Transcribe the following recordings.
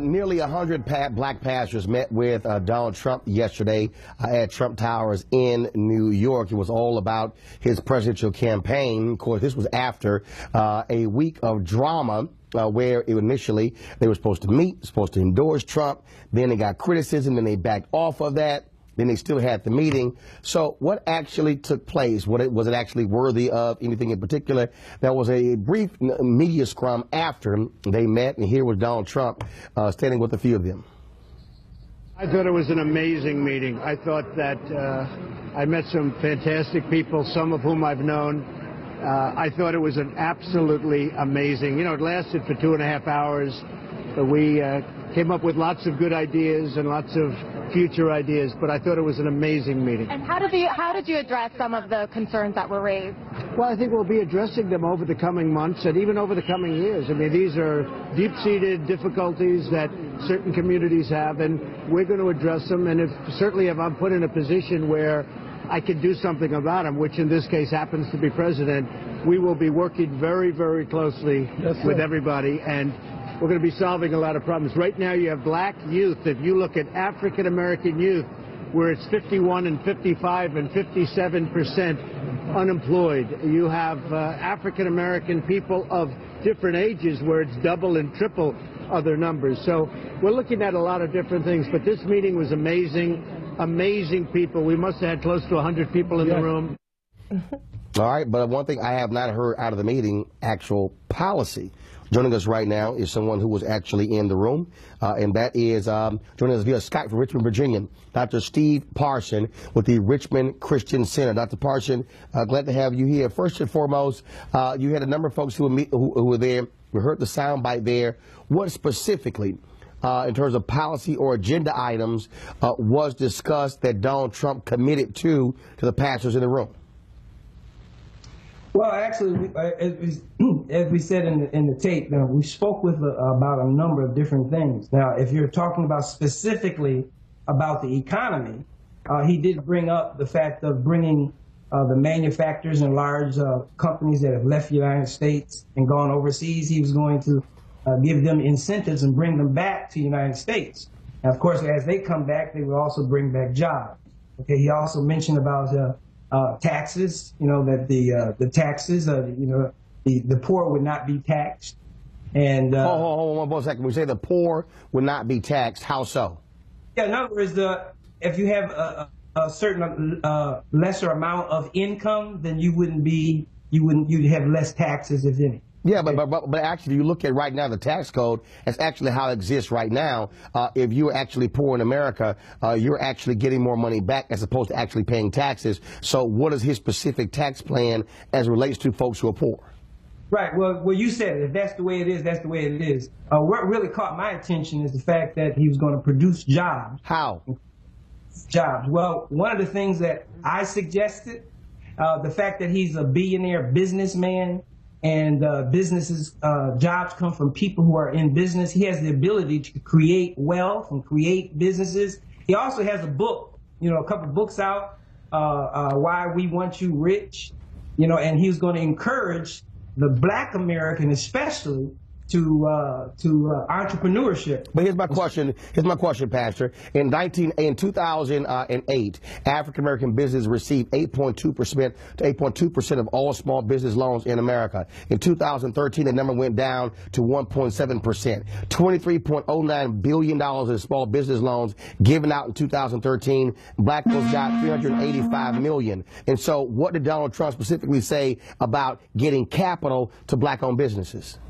Nearly 100 black pastors met with Donald Trump yesterday at Trump Towers in New York. It was all about his presidential campaign. Of course, this was after a week of drama where initially they were supposed to meet, supposed to endorse Trump. Then they got criticism, then they backed off of that. Then they still had the meeting. So what actually took place? Was it actually worthy of anything in particular? There was a brief media scrum after they met, and here was Donald Trump standing with a few of them. I thought it was an amazing meeting. I thought that I met some fantastic people, some of whom I've known. I thought it was an absolutely amazing. You know, it lasted for 2.5 hours. We came up with lots of good ideas and lots of future ideas, but I thought it was an amazing meeting. And how did you address some of the concerns that were raised? Well, I think we'll be addressing them over the coming months and even over the coming years. I mean, these are deep-seated difficulties that certain communities have, and we're going to address them. And certainly if I'm put in a position where I can do something about them, which in this case happens to be president, we will be working very, very closely with everybody, and we're going to be solving a lot of problems. Right now you have black youth. If you look at African-American youth, where it's 51 and 55 and 57% unemployed. You have African-American people of different ages where it's double and triple other numbers. So we're looking at a lot of different things, but this meeting was amazing. Amazing people. We must have had close to 100 people in the room. All right, but one thing I have not heard out of the meeting, actual policy. Joining us right now is someone who was actually in the room, and that is joining us via Skype from Richmond, Virginia, Dr. Steve Parson with the Richmond Christian Center. Dr. Parson, glad to have you here. First and foremost, you had a number of folks who were there. We heard the soundbite there. What specifically, in terms of policy or agenda items, was discussed that Donald Trump committed to the pastors in the room? Well, actually, as we said in the tape, we spoke with about a number of different things. Now, if you're talking about specifically about the economy, he did bring up the fact of bringing the manufacturers and large companies that have left the United States and gone overseas. He was going to give them incentives and bring them back to the United States. And of course, as they come back, they will also bring back jobs. Okay, he also mentioned about taxes, you know, that the taxes, you know, the poor would not be taxed. And hold on one second. We say the poor would not be taxed. How so? Yeah, in other words, if you have a certain lesser amount of income, then you'd have less taxes, if any. Yeah, but actually, you look at right now the tax code. That's actually how it exists right now. If you're actually poor in America, you're actually getting more money back as opposed to actually paying taxes. So, what is his specific tax plan as it relates to folks who are poor? Right. Well, you said it. If that's the way it is, that's the way it is. What really caught my attention is the fact that he was going to produce jobs. How? Jobs. Well, one of the things that I suggested, the fact that he's a billionaire businessman. And businesses, jobs come from people who are in business. He has the ability to create wealth and create businesses. He also has a book, you know, a couple of books out, Why We Want You Rich, you know, and he's going to encourage the black American especially to entrepreneurship. But here's my question, Pastor. In 2008, African American business received 8.2% of all small business loans in America. In 2013, the number went down to 1.7%. $23.09 billion in small business loans given out in 2013. Black folks got $385 million. And so, what did Donald Trump specifically say about getting capital to black-owned businesses?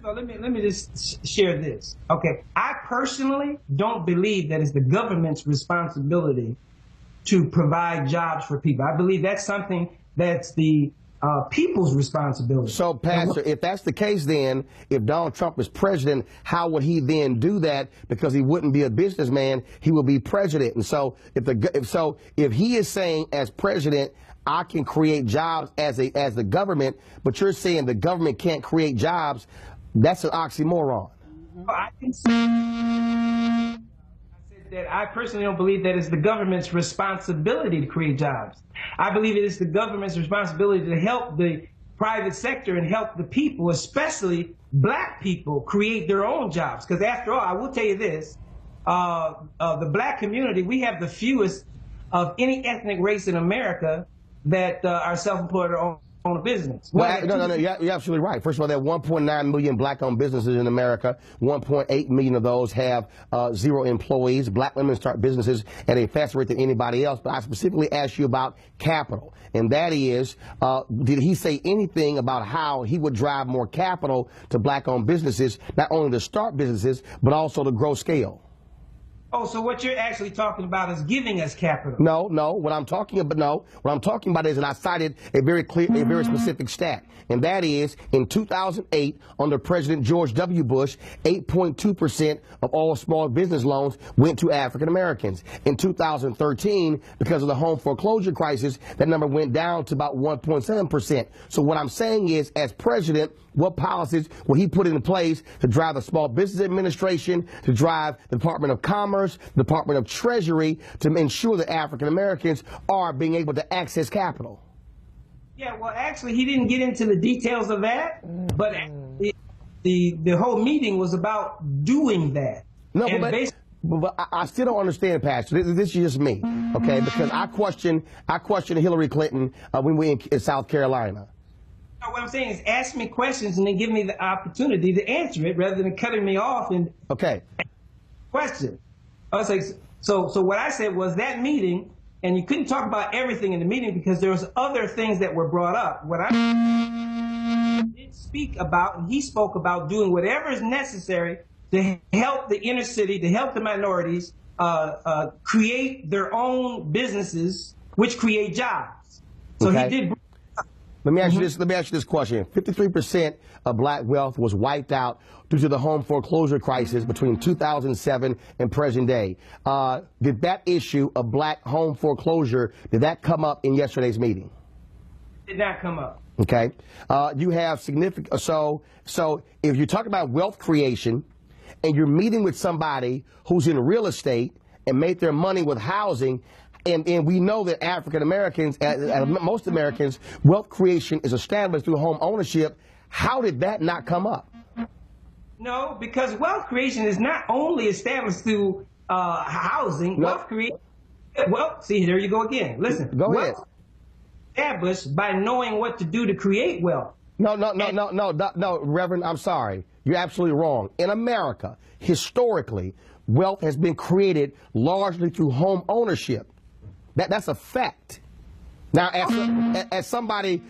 Let me just share this. Okay, I personally don't believe that it's the government's responsibility to provide jobs for people. I believe that's something that's the people's responsibility. So, Pastor, if that's the case, then if Donald Trump is president, how would he then do that? Because he wouldn't be a businessman; he would be president. And so, if he is saying as president, I can create jobs as the government, but you're saying the government can't create jobs. That's an oxymoron. I said that I personally don't believe that it's the government's responsibility to create jobs. I believe it is the government's responsibility to help the private sector and help the people, especially black people, create their own jobs. Because after all, I will tell you this, the black community, we have the fewest of any ethnic race in America that are self-employed or own a business. Well, no, you're absolutely right. First of all, there are 1.9 million black-owned businesses in America. 1.8 million of those have 0 employees. Black women start businesses at a faster rate than anybody else. But I specifically asked you about capital, and that is, did he say anything about how he would drive more capital to black-owned businesses, not only to start businesses, but also to grow scale? Oh, so what you're actually talking about is giving us capital. No. What I'm talking about is, and I cited a very clear, a very specific stat, and that is in 2008, under President George W. Bush, 8.2% of all small business loans went to African Americans. In 2013, because of the home foreclosure crisis, that number went down to about 1.7%. So what I'm saying is, as president, what policies will he put in place to drive the Small Business Administration, to drive the Department of Commerce, the Department of Treasury, to ensure that African Americans are being able to access capital? Yeah, well, actually, he didn't get into the details of that, but the whole meeting was about doing that. No, but I still don't understand, Pastor. This is just me, okay? Because I questioned Hillary Clinton when we were in South Carolina. What I'm saying is, ask me questions and then give me the opportunity to answer it, rather than cutting me off and question. I was like, so what I said was that meeting, and you couldn't talk about everything in the meeting because there was other things that were brought up. What I did speak about, and he spoke about doing whatever is necessary to help the inner city, to help the minorities create their own businesses, which create jobs. So he did. Let me ask you this question. 53% of black wealth was wiped out due to the home foreclosure crisis between 2007 and present day. Did that issue of black home foreclosure, did that come up in yesterday's meeting? Did not come up. Okay. You have significant, so if you're talking about wealth creation and you're meeting with somebody who's in real estate and made their money with housing, and we know that African Americans, most Americans, wealth creation is established through home ownership. How did that not come up? No, because wealth creation is not only established through housing. No. Wealth creation. Well, see, there you go again. Listen. Go ahead. Established by knowing what to do to create wealth. No, Reverend, I'm sorry. You're absolutely wrong. In America, historically, wealth has been created largely through home ownership. That's a fact. Now, as somebody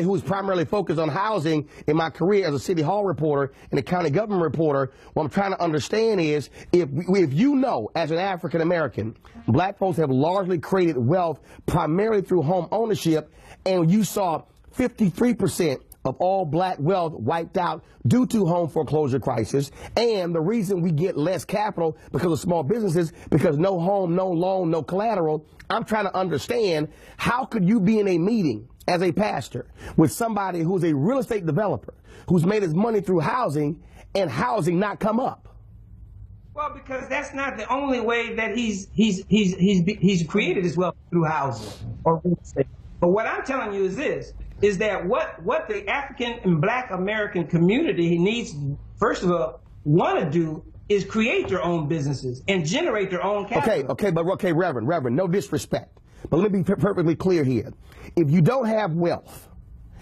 who's primarily focused on housing in my career as a city hall reporter and a county government reporter, what I'm trying to understand is, if you know, as an African American, black folks have largely created wealth primarily through home ownership, and you saw 53% of all black wealth wiped out due to home foreclosure crisis, and the reason we get less capital because of small businesses, because no home, no loan, no collateral. I'm trying to understand, how could you be in a meeting as a pastor with somebody who's a real estate developer who's made his money through housing and housing not come up? Well, because that's not the only way that he's created his wealth, through housing or real estate. But what I'm telling you is this, is that what the African and black American community needs, first of all, want to do is create their own businesses and generate their own capital. Okay, Reverend, no disrespect, but let me be perfectly clear here. If you don't have wealth,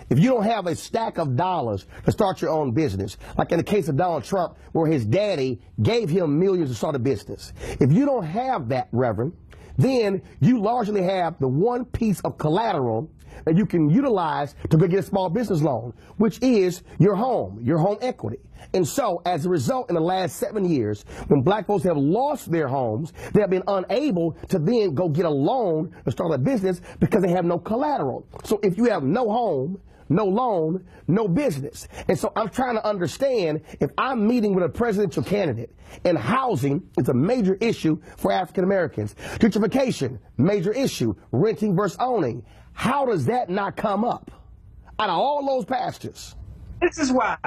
if you don't have a stack of dollars to start your own business, like in the case of Donald Trump, where his daddy gave him millions to start a business, if you don't have that, Reverend, then you largely have the one piece of collateral that you can utilize to go get a small business loan, which is your home equity. And so, as a result, in the last 7 years, when black folks have lost their homes, they have been unable to then go get a loan to start a business because they have no collateral. So if you have no home, no loan, no business. And so I'm trying to understand, if I'm meeting with a presidential candidate and housing is a major issue for African Americans, gentrification, major issue, renting versus owning, how does that not come up out of all those pastors? This is why.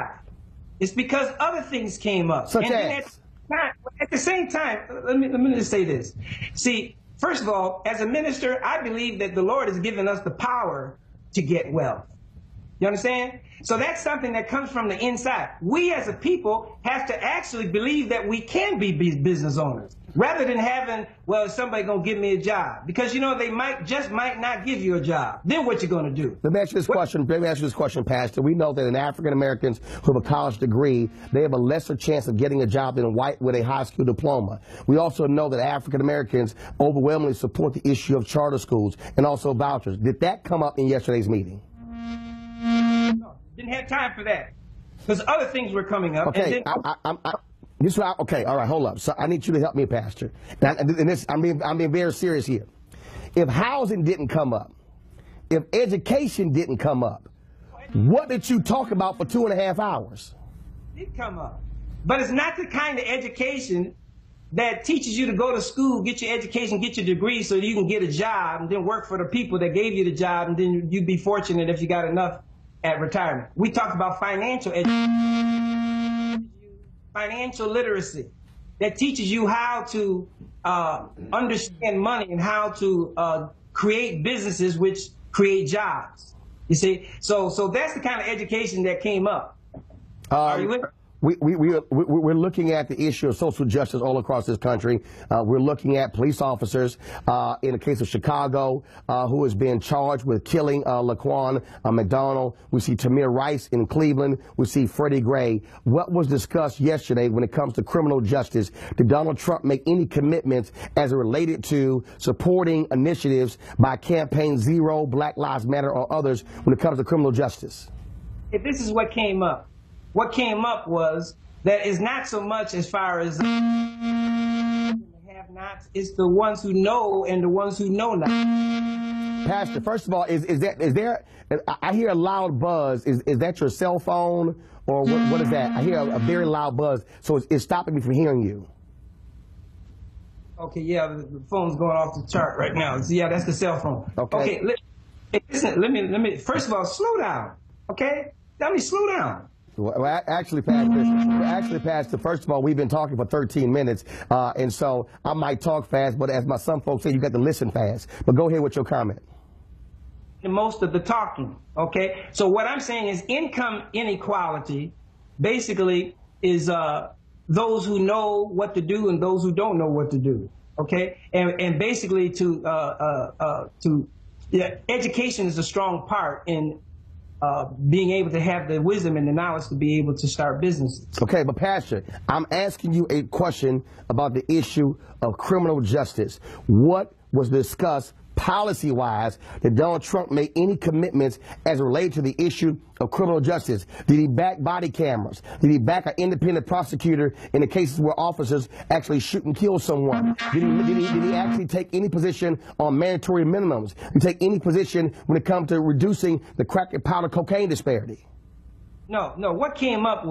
It's because other things came up. Such as? At the same time, let me just say this. See, first of all, as a minister, I believe that the Lord has given us the power to get wealth. You understand? So that's something that comes from the inside. We as a people have to actually believe that we can be business owners rather than having, well, is somebody going to give me a job? Because, you know, they might not give you a job. Then what you going to do? Let me ask you this question. Let me ask you this question, Pastor. We know that in African Americans who have a college degree, they have a lesser chance of getting a job than white with a high school diploma. We also know that African Americans overwhelmingly support the issue of charter schools and also vouchers. Did that come up in yesterday's meeting? No, didn't have time for that because other things were coming up. Okay, okay, all right, hold up. So I need you to help me, Pastor. And this, I'm being very serious here. If housing didn't come up, if education didn't come up, what did you talk about for 2.5 hours? It did come up, but it's not the kind of education that teaches you to go to school, get your education, get your degree so you can get a job and then work for the people that gave you the job, and then you'd be fortunate if you got enough at retirement. We talk about financial education, financial literacy, that teaches you how to understand money and how to create businesses which create jobs. You see, so that's the kind of education that came up. Are you with me? We're looking at the issue of social justice all across this country. We're looking at police officers in the case of Chicago who has been charged with killing Laquan McDonald. We see Tamir Rice in Cleveland. We see Freddie Gray. What was discussed yesterday when it comes to criminal justice? Did Donald Trump make any commitments as it related to supporting initiatives by Campaign Zero, Black Lives Matter, or others when it comes to criminal justice? If this is what came up. What came up was that it's not so much as far as have-nots, it's the ones who know and the ones who know not. Pastor, first of all, is there? I hear a loud buzz. Is that your cell phone or what is that? I hear a very loud buzz, so it's stopping me from hearing you. Okay, yeah, the phone's going off the chart right now. So, yeah, that's the cell phone. Okay. Listen, let me. First of all, slow down. Okay, let me slow down. Well, actually, Pastor, first of all, we've been talking for 13 minutes, and so I might talk fast, but as some folks say, you got to listen fast. But go ahead with your comment. Most of the talking, okay? So what I'm saying is income inequality basically is those who know what to do and those who don't know what to do, okay? And basically education is a strong part in being able to have the wisdom and the knowledge to be able to start businesses. Okay, but Pastor, I'm asking you a question about the issue of criminal justice. What was discussed policy-wise? Did Donald Trump make any commitments as it related to the issue of criminal justice? Did he back body cameras? Did he back an independent prosecutor in the cases where officers actually shoot and kill someone? Did he actually take any position on mandatory minimums? Did he take any position when it comes to reducing the crack and powder cocaine disparity? No. What came up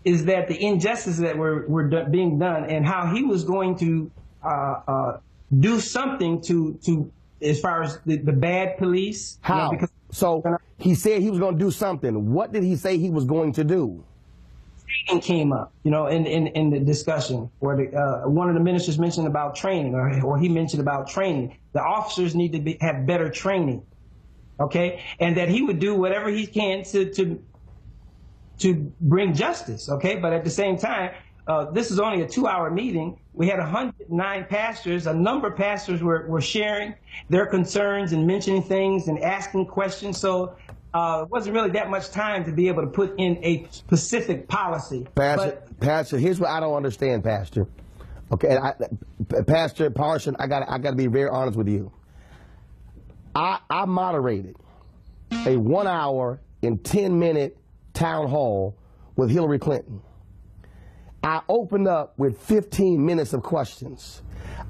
is that the injustices that were being done and how he was going to do something to as far as the bad police. How? So he said he was going to do something. What did he say he was going to do? Training came up, you know, in the discussion where one of the ministers mentioned about training, or he mentioned about training. The officers need to have better training, okay, and that he would do whatever he can to bring justice, okay. But at the same time, this is only a 2-hour meeting. We had 109 pastors. A number of pastors were sharing their concerns and mentioning things and asking questions. So it wasn't really that much time to be able to put in a specific policy. Pastor, here's what I don't understand, Pastor. Okay, Pastor Parson, I got to be very honest with you. I moderated a 1-hour and 10-minute town hall with Hillary Clinton. I opened up with 15 minutes of questions.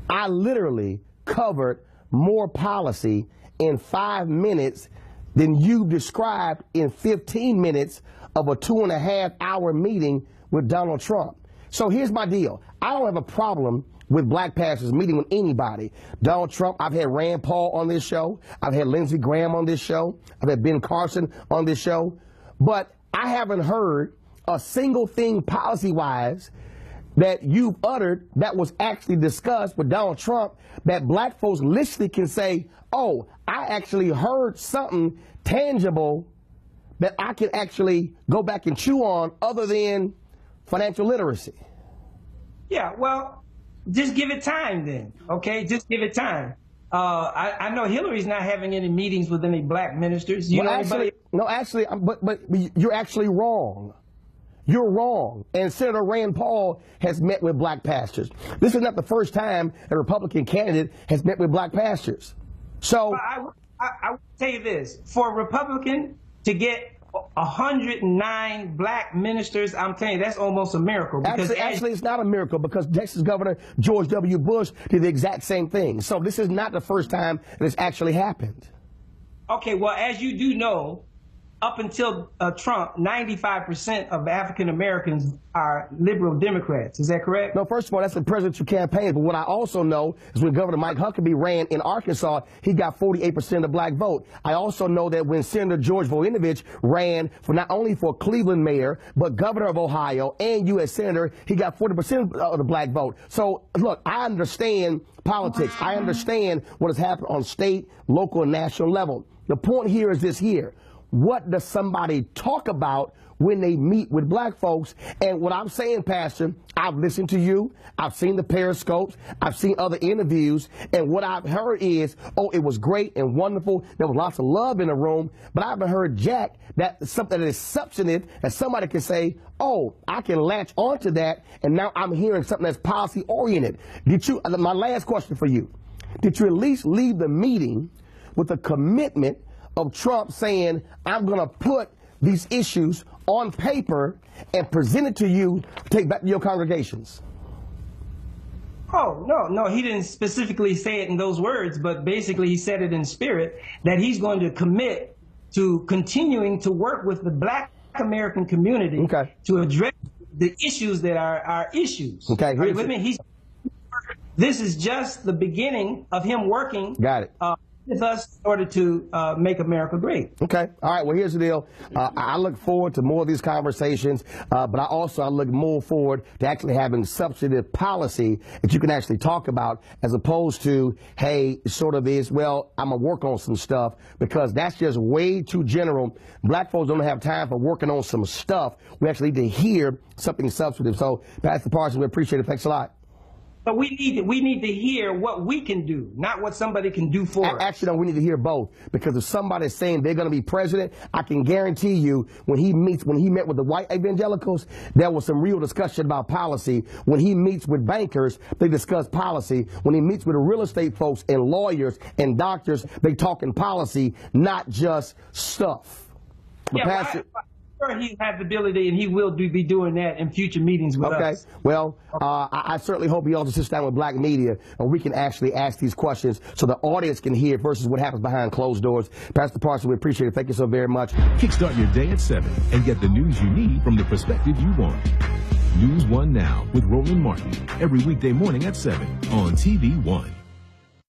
I literally covered more policy in 5 minutes than you described in 15 minutes of a 2.5-hour meeting with Donald Trump. So here's my deal. I don't have a problem with black pastors meeting with anybody. Donald Trump, I've had Rand Paul on this show. I've had Lindsey Graham on this show. I've had Ben Carson on this show. But I haven't heard a single thing policy-wise that you've uttered that was actually discussed with Donald Trump that black folks literally can say, oh, I actually heard something tangible that I can actually go back and chew on other than financial literacy? Yeah, well, just give it time then, okay? Just give it time. I know Hillary's not having any meetings with any black ministers. You know anybody? No, actually, but you're actually wrong. You're wrong. And Senator Rand Paul has met with black pastors. This is not the first time a Republican candidate has met with black pastors. So I would say this, for a Republican to get 109 black ministers, I'm telling you, that's almost a miracle. Because actually, it's not a miracle, because Texas Governor George W. Bush did the exact same thing. So this is not the first time that it's actually happened. Okay, well, as you do know, up until Trump, 95% of African Americans are liberal Democrats. Is that correct? No, first of all, that's the presidential campaign. But what I also know is when Governor Mike Huckabee ran in Arkansas, he got 48% of the black vote. I also know that when Senator George Voinovich ran for not only for Cleveland mayor, but governor of Ohio and U.S. senator, he got 40% of the black vote. So, look, I understand politics. I understand what has happened on state, local, and national level. The point here is this here. What does somebody talk about when they meet with black folks? And what I'm saying, Pastor, I've listened to you, I've seen the periscopes, I've seen other interviews, and what I've heard is, oh, it was great and wonderful, there was lots of love in the room, but I haven't heard jack that something that is substantive, that somebody can say, oh, I can latch onto that, and now I'm hearing something that's policy oriented. Did you, my last question for you, did you at least leave the meeting with a commitment of Trump saying, I'm going to put these issues on paper and present it to you, take back to your congregations? Oh, no, he didn't specifically say it in those words, but basically he said it in spirit, that he's going to commit to continuing to work with the black American community to address the issues that are our issues. Okay, right, with me? This is just the beginning of him working. Got it. With us in order to make America great. Okay. All right. Well, here's the deal. I look forward to more of these conversations, but I look more forward to actually having substantive policy that you can actually talk about, as opposed to, hey, sort of is, well, I'm going to work on some stuff, because that's just way too general. Black folks don't have time for working on some stuff. We actually need to hear something substantive. So, Pastor Parson, we appreciate it. Thanks a lot. But we need to hear what we can do, not what somebody can do for us. Actually, no, we need to hear both, because if somebody's saying they're going to be president, I can guarantee you when he met with the white evangelicals, there was some real discussion about policy. When he meets with bankers, they discuss policy. When he meets with the real estate folks and lawyers and doctors, they talking policy, not just stuff. But yeah, Pastor, he has the ability, and he will be doing that in future meetings with us. Okay. Well, I certainly hope he also sits down with black media, and we can actually ask these questions so the audience can hear versus what happens behind closed doors. Pastor Parson, we appreciate it. Thank you so very much. Kickstart your day at 7 and get the news you need from the perspective you want. News 1 Now with Roland Martin, every weekday morning at 7 on TV 1.